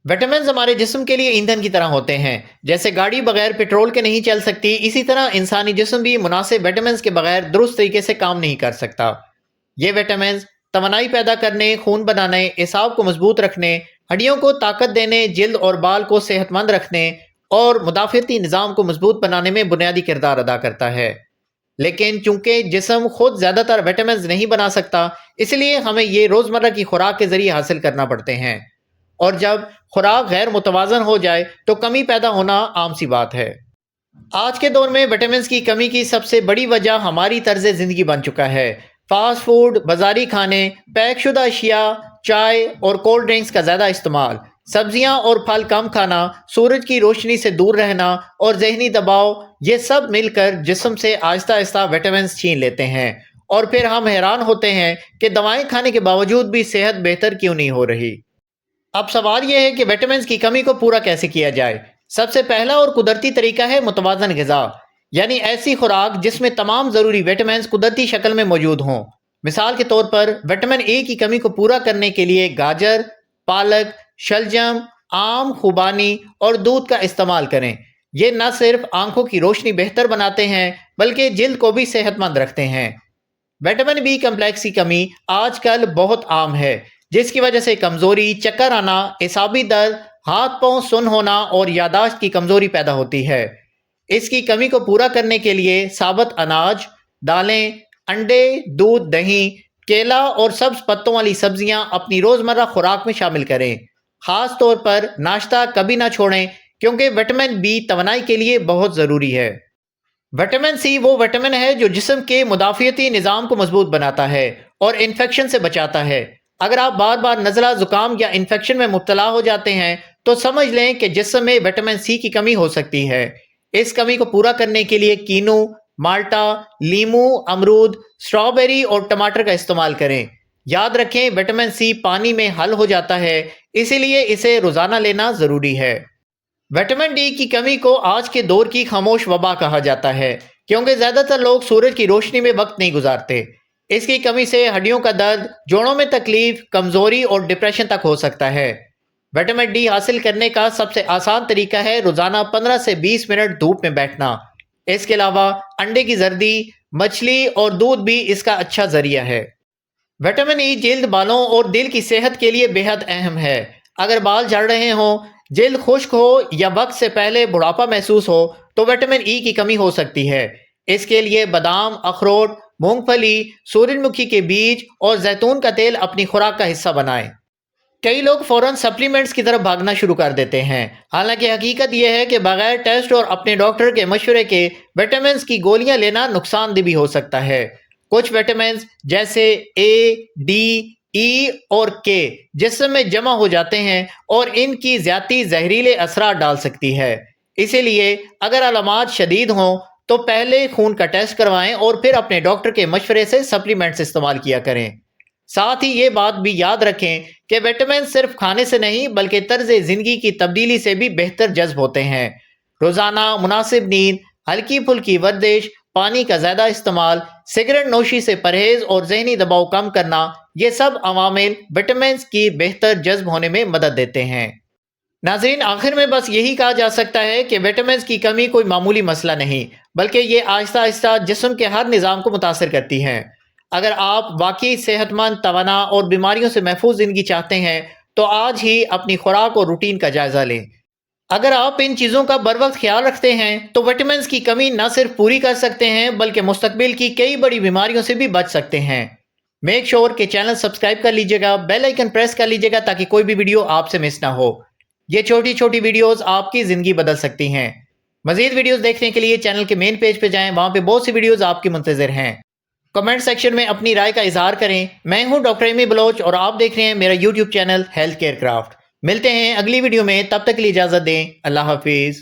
Vitamins हमारे जिस्म के लिए ईंधन की तरह होते हैं। जैसे गाड़ी बगैर पेट्रोल के नहीं चल सकती, इसी तरह इंसानी जिस्म भी मुनासिब विटामिन्स के बगैर दुरुस्त तरीके से काम नहीं कर सकता। ये विटामिन्स तवानाई पैदा करने, खून बनाने, एसाब को मजबूत रखने, हड्डियों को ताकत देने, जिल्द और बाल को सेहतमंद रखने और मुदाफ़ती निज़ाम को मजबूत बनाने में बुनियादी किरदार अदा करता है। लेकिन चूंकि जिस्म खुद ज़्यादातर विटामिन्स नहीं बना सकता, इसलिए हमें ये रोज़मर्रा की खुराक के ज़रिए हासिल करना पड़ते हैं। और जब खुराक गैर मुतवाज़न हो जाए तो कमी पैदा होना आम सी बात है। आज के दौर में विटामिन्स की कमी की सबसे बड़ी वजह हमारी तर्ज ज़िंदगी बन चुका है। फास्ट फूड, बाजारी खाने, पैक शुदा अशिया, चाय और कोल्ड ड्रिंक्स का ज़्यादा इस्तेमाल, सब्जियां और फल कम खाना, सूरज की रोशनी से दूर रहना और जहनी दबाव, ये सब मिलकर जिस्म से आहिस्ता आहिस्ता विटामिन्स छीन लेते हैं। और फिर हम हैरान होते हैं कि दवाएं खाने के बावजूद भी सेहत बेहतर क्यों नहीं हो रही। अब सवाल यह है कि विटामिन्स की कमी को पूरा कैसे किया जाए। सबसे पहला और कुदरती तरीका है मुतवाज़न ग़िज़ा, यानी ऐसी खुराक जिसमें तमाम ज़रूरी विटामिन्स कुदरती शक्ल में मौजूद हों। मिसाल के तौर पर विटामिन ए की कमी को पूरा करने के लिए गाजर, पालक, शलजम, आम, खुबानी और दूध का इस्तेमाल करें। ये न सिर्फ आंखों की रोशनी बेहतर बनाते हैं बल्कि जिल्द को भी सेहतमंद रखते हैं। विटामिन बी कम्प्लेक्स की कमी आजकल बहुत आम है, जिसकी वजह से कमजोरी, चक्कर आना, एसाबी दर्द, हाथ पांव सुन्न होना और यादाश्त की कमजोरी पैदा होती है। इसकी कमी को पूरा करने के लिए साबुत अनाज, दालें, अंडे, दूध, दही, केला और सब्ज पत्तों वाली सब्जियां अपनी रोजमर्रा खुराक में शामिल करें। खास तौर पर नाश्ता कभी ना छोड़ें, क्योंकि विटामिन बी तवानाई के लिए बहुत ज़रूरी है। विटामिन सी वो विटामिन है जो जिस्म के मुदाफ़ियती निज़ाम को मजबूत बनाता है और इन्फेक्शन से बचाता है। अगर आप बार बार नज़ला, ज़ुकाम या इन्फेक्शन में मुब्तला हो जाते हैं तो समझ लें कि जिस्म में विटामिन सी की कमी हो सकती है। इस कमी को पूरा करने के लिए कीनू, माल्टा, लीमू, अमरूद, स्ट्रॉबेरी और टमाटर का इस्तेमाल करें। याद रखें, विटामिन सी पानी में हल हो जाता है, इसीलिए इसे रोज़ाना लेना ज़रूरी है। विटामिन डी की कमी को आज के दौर की खामोश वबा कहा जाता है, क्योंकि ज़्यादातर लोग सूरज की रोशनी में वक्त नहीं गुजारते। इसकी कमी से हड्डियों का दर्द, जोड़ों में तकलीफ, कमज़ोरी और डिप्रेशन तक हो सकता है। विटामिन डी हासिल करने का सबसे आसान तरीका है रोज़ाना 15 से 20 मिनट धूप में बैठना। इसके अलावा अंडे की जर्दी, मछली और दूध भी इसका अच्छा जरिया है। विटामिन ई जिल्द, बालों और दिल की सेहत के लिए बेहद अहम है। अगर बाल झड़ रहे हों, जिल्द खुश्क हो या वक्त से पहले बुढ़ापा महसूस हो तो विटामिन ई की कमी हो सकती है। इसके लिए बादाम, अखरोट, मूंगफली, सूरजमुखी के बीज और जैतून का तेल अपनी खुराक का हिस्सा बनाएं। कई लोग फौरन सप्लीमेंट्स की तरफ भागना शुरू कर देते हैं, हालांकि हकीकत यह है कि बगैर टेस्ट और अपने डॉक्टर के मशवरे के विटामिन की गोलियां लेना नुकसानदेह भी हो सकता है। कुछ विटामिन जैसे ए, डी, ई और के जिस्म में जमा हो जाते हैं और इनकी ज्यादती जहरीले असरात डाल सकती है। इसीलिए अगर अलामात शदीद हों तो पहले खून का टेस्ट करवाएं और फिर अपने डॉक्टर के मशवरे से सप्लीमेंट्स इस्तेमाल किया करें। साथ ही ये बात भी याद रखें कि विटामिन सिर्फ खाने से नहीं बल्कि तर्ज जिंदगी की तब्दीली से भी बेहतर जज्ब होते हैं। रोजाना मुनासिब नींद, हल्की फुल्की वर्जिश, पानी का ज्यादा इस्तेमाल, सिगरेट नोशी से परहेज और जहनी दबाव कम करना, ये सब अवामिल विटामिन की बेहतर जज्ब होने में मदद देते हैं। नाज़रीन, आखिर में बस यही कहा जा सकता है कि विटामिन की कमी कोई मामूली मसला नहीं, बल्कि ये आहिस्ता आहिस्ता जिस्म के हर निज़ाम को मुतासर करती है। अगर आप वाकई सेहतमंद, तवाना और बीमारियों से महफूज ज़िंदगी चाहते हैं तो आज ही अपनी खुराक और रूटीन का जायज़ा लें। अगर आप इन चीज़ों का बर वक्त ख्याल रखते हैं तो विटामिन की कमी न सिर्फ पूरी कर सकते हैं बल्कि मुस्तकबिल की कई बड़ी बीमारियों से भी बच सकते हैं। मेक श्योर कि चैनल सब्सक्राइब कर लीजिएगा, बेल आइकन प्रेस कर लीजिएगा ताकि कोई भी वीडियो आपसे मिस ना हो। ये छोटी छोटी वीडियोस आपकी ज़िंदगी बदल सकती हैं। मज़ीद वीडियोस देखने के लिए चैनल के मेन पेज पे जाएं, वहाँ पे बहुत सी वीडियोस आपकी मुंतज़िर हैं। कमेंट सेक्शन में अपनी राय का इजहार करें। मैं हूं डॉक्टर एमी बलोच और आप देख रहे हैं मेरा YouTube channel health care craft. मिलते हैं अगली वीडियो में, तब तक के लिए इजाज़त दें। अल्लाह हाफिज़।